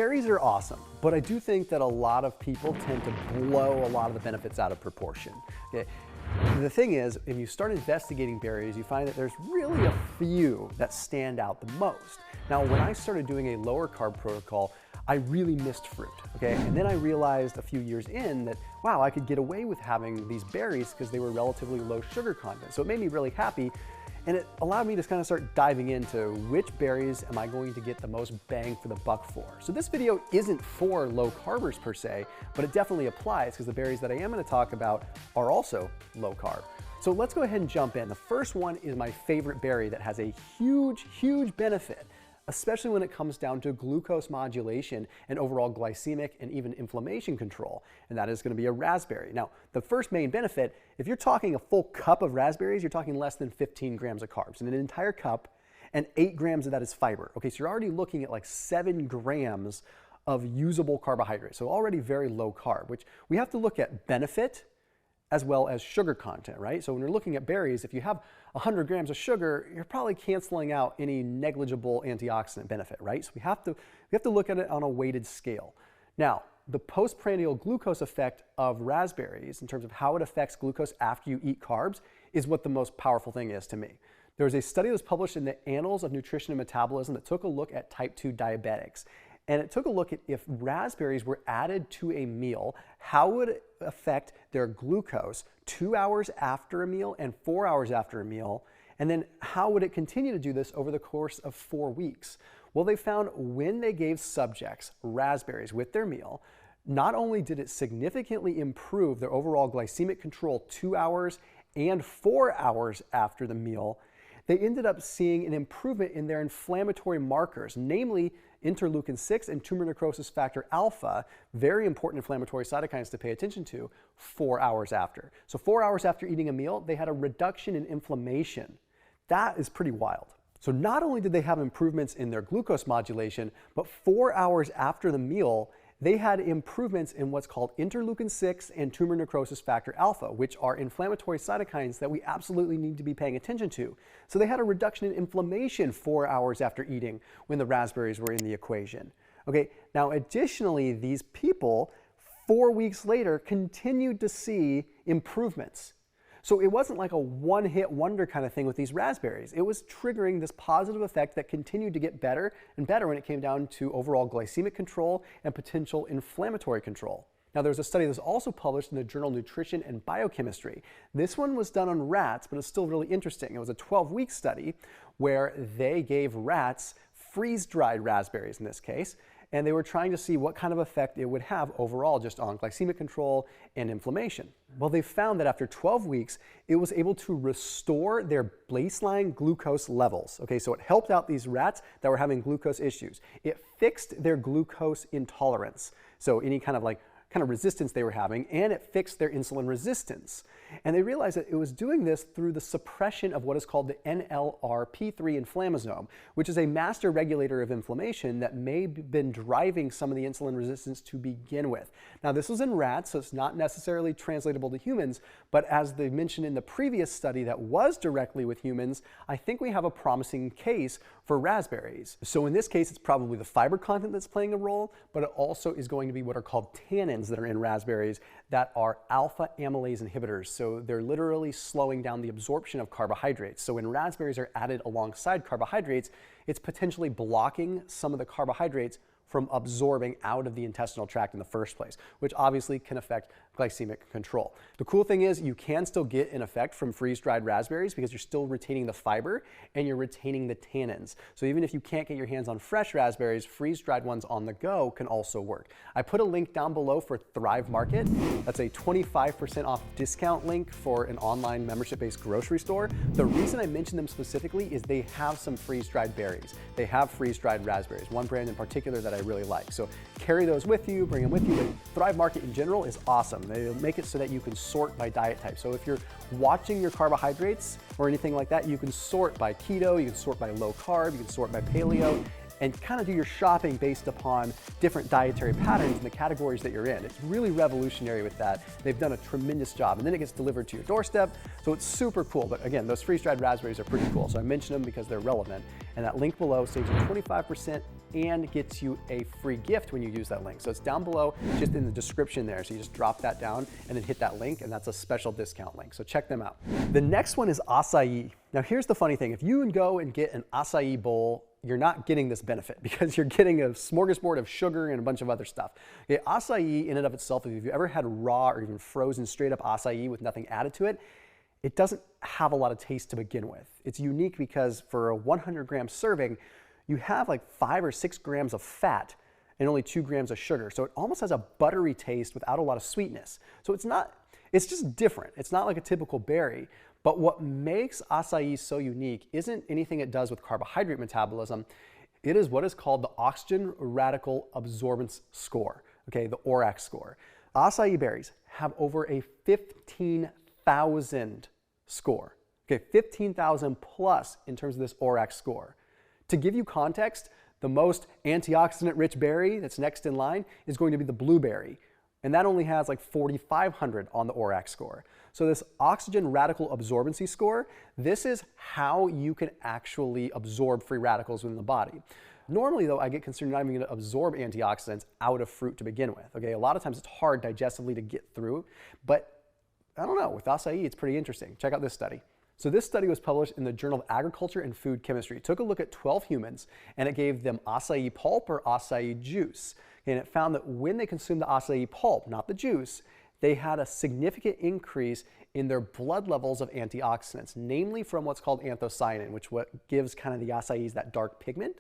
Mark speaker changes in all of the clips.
Speaker 1: Berries are awesome, but I do think that a lot of people tend to blow a lot of the benefits out of proportion. Okay? The thing is, if you start investigating berries, you find that there's really a few that stand out the most. Now, when I started doing a lower carb protocol, I really missed fruit, okay? And then I realized a few years in that, wow, I could get away with having these berries because they were relatively low sugar content. So it made me really happy. And it allowed me to kind of start diving into which berries am I going to get the most bang for the buck for. So this video isn't for low carbers per se, but it definitely applies because the berries that I am going to talk about are also low carb. So let's go ahead and jump in. The first one is my favorite berry that has a huge, huge benefit, especially when it comes down to glucose modulation and overall glycemic and even inflammation control, and that is going to be a raspberry. Now, the first main benefit, if you're talking a full cup of raspberries, you're talking less than 15 grams of carbs in an entire cup, and 8 grams of that is fiber. Okay, so you're already looking at like 7 grams of usable carbohydrates, so already very low carb, which we have to look at benefit as well as sugar content, right? So when you're looking at berries, if you have 100 grams of sugar, you're probably canceling out any negligible antioxidant benefit, right? So we have to look at it on a weighted scale. Now, the postprandial glucose effect of raspberries, in terms of how it affects glucose after you eat carbs, is what the most powerful thing is to me. There was a study that was published in the Annals of Nutrition and Metabolism that took a look at type 2 diabetics. And it took a look at if raspberries were added to a meal, how would it affect their glucose 2 hours after a meal and 4 hours after a meal, and then how would it continue to do this over the course of 4 weeks? Well, they found when they gave subjects raspberries with their meal, not only did it significantly improve their overall glycemic control 2 hours and 4 hours after the meal, they ended up seeing an improvement in their inflammatory markers, namely interleukin-6 and tumor necrosis factor alpha, very important inflammatory cytokines to pay attention to, 4 hours after. So 4 hours after eating a meal, they had a reduction in inflammation. That is pretty wild. So not only did they have improvements in their glucose modulation, but 4 hours after the meal, they had improvements in what's called interleukin-6 and tumor necrosis factor alpha, which are inflammatory cytokines that we absolutely need to be paying attention to. So they had a reduction in inflammation 4 hours after eating when the raspberries were in the equation. Okay, now additionally, these people 4 weeks later continued to see improvements. So it wasn't like a one-hit wonder kind of thing with these raspberries. It was triggering this positive effect that continued to get better and better when it came down to overall glycemic control and potential inflammatory control. Now, there's a study that was also published in the journal Nutrition and Biochemistry. This one was done on rats, but it's still really interesting. It was a 12-week study where they gave rats freeze-dried raspberries in this case, and they were trying to see what kind of effect it would have overall just on glycemic control and inflammation. Well, they found that after 12 weeks, it was able to restore their baseline glucose levels. Okay, so it helped out these rats that were having glucose issues. It fixed their glucose intolerance, so any kind of resistance they were having, and it fixed their insulin resistance. And they realized that it was doing this through the suppression of what is called the NLRP3 inflammasome, which is a master regulator of inflammation that may have been driving some of the insulin resistance to begin with. Now, this was in rats, so it's not necessarily translatable to humans, but as they mentioned in the previous study that was directly with humans, I think we have a promising case for raspberries. So in this case, it's probably the fiber content that's playing a role, but it also is going to be what are called tannins that are in raspberries that are alpha amylase inhibitors. So they're literally slowing down the absorption of carbohydrates. So when raspberries are added alongside carbohydrates, it's potentially blocking some of the carbohydrates from absorbing out of the intestinal tract in the first place, which obviously can affect glycemic control. The cool thing is you can still get an effect from freeze-dried raspberries because you're still retaining the fiber and you're retaining the tannins. So even if you can't get your hands on fresh raspberries, freeze-dried ones on the go can also work. I put a link down below for Thrive Market. That's a 25% off discount link for an online membership-based grocery store. The reason I mention them specifically is they have some freeze-dried berries. They have freeze-dried raspberries, one brand in particular that I really like. So carry those with you, bring them with you, but Thrive Market in general is awesome. They make it so that you can sort by diet type. So if you're watching your carbohydrates or anything like that, you can sort by keto, you can sort by low carb, you can sort by paleo, and kind of do your shopping based upon different dietary patterns in the categories that you're in. It's really revolutionary with that. They've done a tremendous job, and then it gets delivered to your doorstep, so it's super cool. But again, those freeze-dried raspberries are pretty cool, so I mention them because they're relevant. And that link below saves you 25% and gets you a free gift when you use that link. So it's down below, just in the description there. So you just drop that down and then hit that link, and that's a special discount link. So check them out. The next one is acai. Now here's the funny thing. If you go and get an acai bowl, you're not getting this benefit because you're getting a smorgasbord of sugar and a bunch of other stuff. Okay, acai in and of itself, if you've ever had raw or even frozen straight up acai with nothing added to it, it doesn't have a lot of taste to begin with. It's unique because for a 100-gram serving, you have like 5 or 6 grams of fat and only 2 grams of sugar. So it almost has a buttery taste without a lot of sweetness. So it's just different. It's not like a typical berry. But what makes acai so unique isn't anything it does with carbohydrate metabolism. It is what is called the oxygen radical absorbance score, okay, the ORAC score. Acai berries have over a 15,000 score, okay, 15,000 plus in terms of this ORAC score. To give you context, the most antioxidant-rich berry that's next in line is going to be the blueberry, and that only has like 4,500 on the ORAC score. So this oxygen radical absorbency score, this is how you can actually absorb free radicals within the body. Normally though, I get concerned you're not even going to absorb antioxidants out of fruit to begin with. Okay, a lot of times it's hard digestively to get through, but I don't know, with acai it's pretty interesting. Check out this study. So this study was published in the Journal of Agriculture and Food Chemistry. It took a look at 12 humans and it gave them acai pulp or acai juice. And it found that when they consumed the acai pulp, not the juice, they had a significant increase in their blood levels of antioxidants, namely from what's called anthocyanin, which what gives kind of the acais that dark pigment.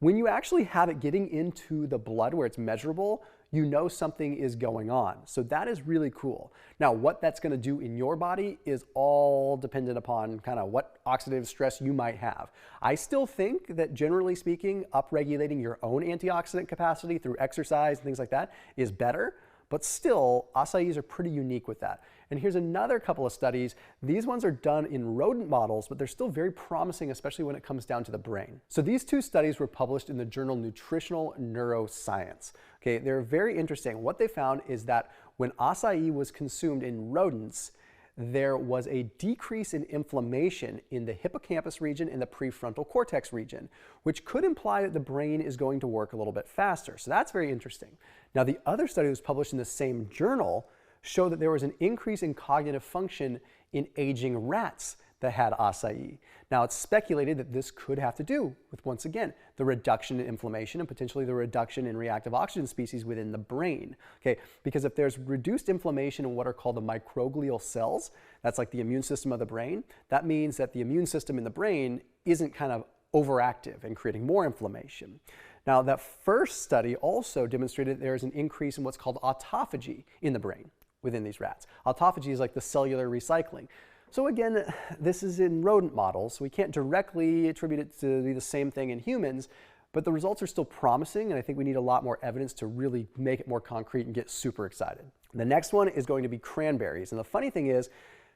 Speaker 1: When you actually have it getting into the blood where it's measurable, you know something is going on. So that is really cool. Now, what that's going to do in your body is all dependent upon kind of what oxidative stress you might have. I still think that generally speaking, upregulating your own antioxidant capacity through exercise and things like that is better. But still, acais are pretty unique with that. And here's another couple of studies. These ones are done in rodent models, but they're still very promising, especially when it comes down to the brain. So these two studies were published in the journal Nutritional Neuroscience. Okay, they're very interesting. What they found is that when acai was consumed in rodents, there was a decrease in inflammation in the hippocampus region and the prefrontal cortex region, which could imply that the brain is going to work a little bit faster. So that's very interesting. Now, the other study that was published in the same journal showed that there was an increase in cognitive function in aging rats that had acai. Now, it's speculated that this could have to do with, once again, the reduction in inflammation and potentially the reduction in reactive oxygen species within the brain. Okay, because if there's reduced inflammation in what are called the microglial cells, that's like the immune system of the brain, that means that the immune system in the brain isn't kind of overactive and creating more inflammation. Now, that first study also demonstrated that there is an increase in what's called autophagy in the brain within these rats. Autophagy is like the cellular recycling. So again, this is in rodent models, so we can't directly attribute it to be the same thing in humans, but the results are still promising, and I think we need a lot more evidence to really make it more concrete and get super excited. The next one is going to be cranberries, and the funny thing is,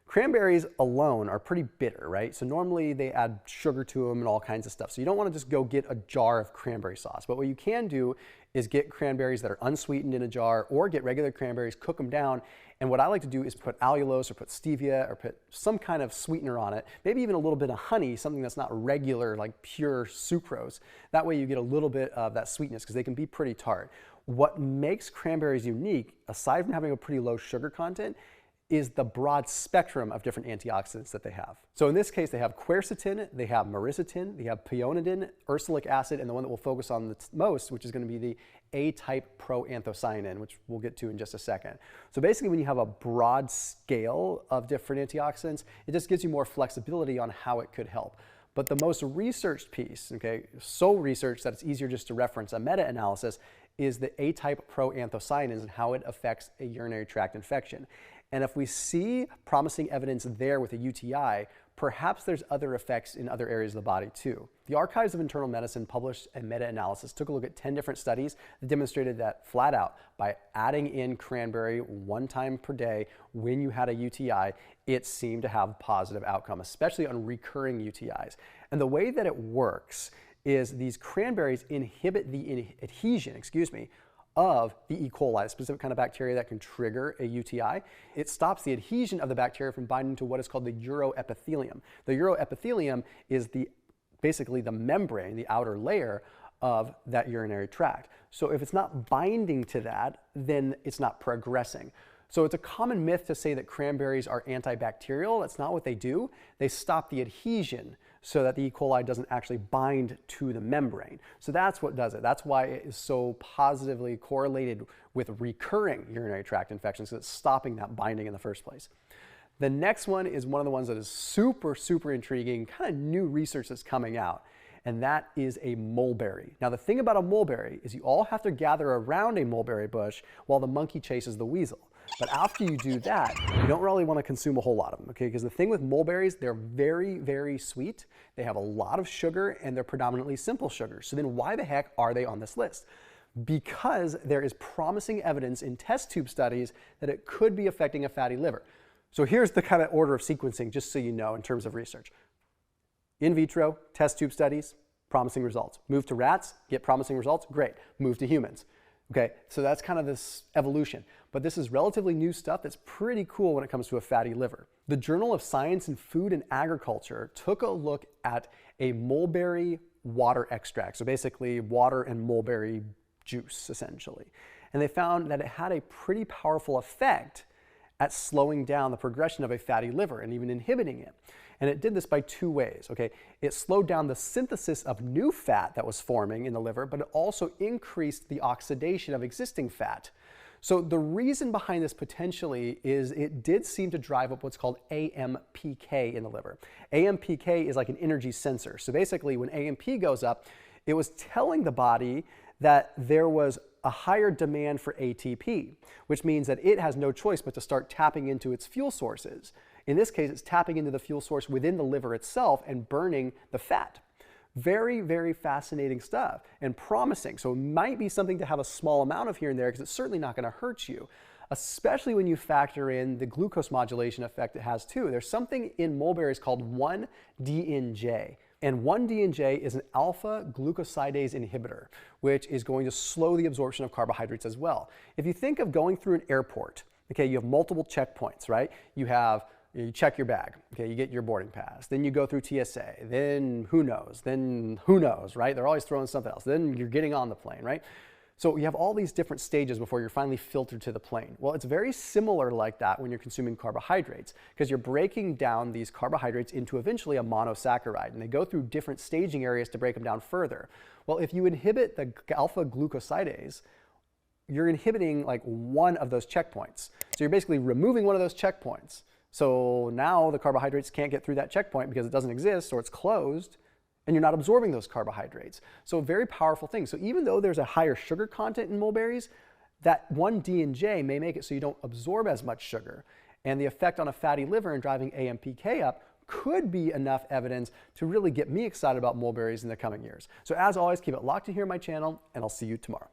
Speaker 1: cranberries alone are pretty bitter, right? So normally they add sugar to them and all kinds of stuff. So you don't want to just go get a jar of cranberry sauce. But what you can do is get cranberries that are unsweetened in a jar or get regular cranberries, cook them down. And what I like to do is put allulose or put stevia or put some kind of sweetener on it, maybe even a little bit of honey, something that's not regular, like pure sucrose. That way you get a little bit of that sweetness because they can be pretty tart. What makes cranberries unique, aside from having a pretty low sugar content, is the broad spectrum of different antioxidants that they have. So in this case, they have quercetin, they have myricetin, they have pionidin, ursolic acid, and the one that we'll focus on the most, which is going to be the A-type proanthocyanin, which we'll get to in just a second. So basically, when you have a broad scale of different antioxidants, it just gives you more flexibility on how it could help. But the most researched piece, okay, so researched that it's easier just to reference a meta-analysis, is the A-type proanthocyanins and how it affects a urinary tract infection. And if we see promising evidence there with a UTI, perhaps there's other effects in other areas of the body too. The Archives of Internal Medicine published a meta-analysis, took a look at 10 different studies that demonstrated that flat out, by adding in cranberry 1 time per day when you had a UTI, it seemed to have a positive outcome, especially on recurring UTIs. And the way that it works is these cranberries inhibit the adhesion, of the E. coli, a specific kind of bacteria that can trigger a UTI. It stops the adhesion of the bacteria from binding to what is called the uroepithelium. The uroepithelium is basically the membrane, the outer layer of that urinary tract. So if it's not binding to that, then it's not progressing. So it's a common myth to say that cranberries are antibacterial. That's not what they do. They stop the adhesion so that the E. coli doesn't actually bind to the membrane. So that's what does it. That's why it is so positively correlated with recurring urinary tract infections, because it's stopping that binding in the first place. The next one is one of the ones that is super, super intriguing, kind of new research that's coming out, and that is a mulberry. Now, the thing about a mulberry is you all have to gather around a mulberry bush while the monkey chases the weasel. But after you do that, you don't really want to consume a whole lot of them, okay? Because the thing with mulberries, they're very, very sweet. They have a lot of sugar, and they're predominantly simple sugar. So then why the heck are they on this list? Because there is promising evidence in test tube studies that it could be affecting a fatty liver. So here's the kind of order of sequencing, just so you know, in terms of research. In vitro, test tube studies, promising results. Move to rats, get promising results, great. Move to humans. Okay, so that's kind of this evolution. But this is relatively new stuff that's pretty cool when it comes to a fatty liver. The Journal of Science in Food and Agriculture took a look at a mulberry water extract. So basically water and mulberry juice, essentially. And they found that it had a pretty powerful effect at slowing down the progression of a fatty liver and even inhibiting it. And it did this by two ways, okay? It slowed down the synthesis of new fat that was forming in the liver, but it also increased the oxidation of existing fat. So the reason behind this potentially is it did seem to drive up what's called AMPK in the liver. AMPK is like an energy sensor. So basically when AMP goes up, it was telling the body that there was a higher demand for ATP, which means that it has no choice but to start tapping into its fuel sources. In this case, it's tapping into the fuel source within the liver itself and burning the fat. Very, very fascinating stuff and promising. So it might be something to have a small amount of here and there, because it's certainly not going to hurt you, especially when you factor in the glucose modulation effect it has too. There's something in mulberries called 1-DNJ. And 1-DNJ is an alpha glucosidase inhibitor, which is going to slow the absorption of carbohydrates as well. If you think of going through an airport, okay, you have multiple checkpoints, right? You check your bag, okay, you get your boarding pass, then you go through TSA, then who knows, right? They're always throwing something else. Then you're getting on the plane, right? So you have all these different stages before you're finally filtered to the plane. Well, it's very similar like that when you're consuming carbohydrates, because you're breaking down these carbohydrates into eventually a monosaccharide, and they go through different staging areas to break them down further. Well, if you inhibit the alpha glucosidase, you're inhibiting like one of those checkpoints. So you're basically removing one of those checkpoints. So now the carbohydrates can't get through that checkpoint because it doesn't exist or it's closed, and you're not absorbing those carbohydrates. So a very powerful thing. So even though there's a higher sugar content in mulberries, that 1-DNJ may make it so you don't absorb as much sugar. And the effect on a fatty liver and driving AMPK up could be enough evidence to really get me excited about mulberries in the coming years. So as always, keep it locked in here on my channel, and I'll see you tomorrow.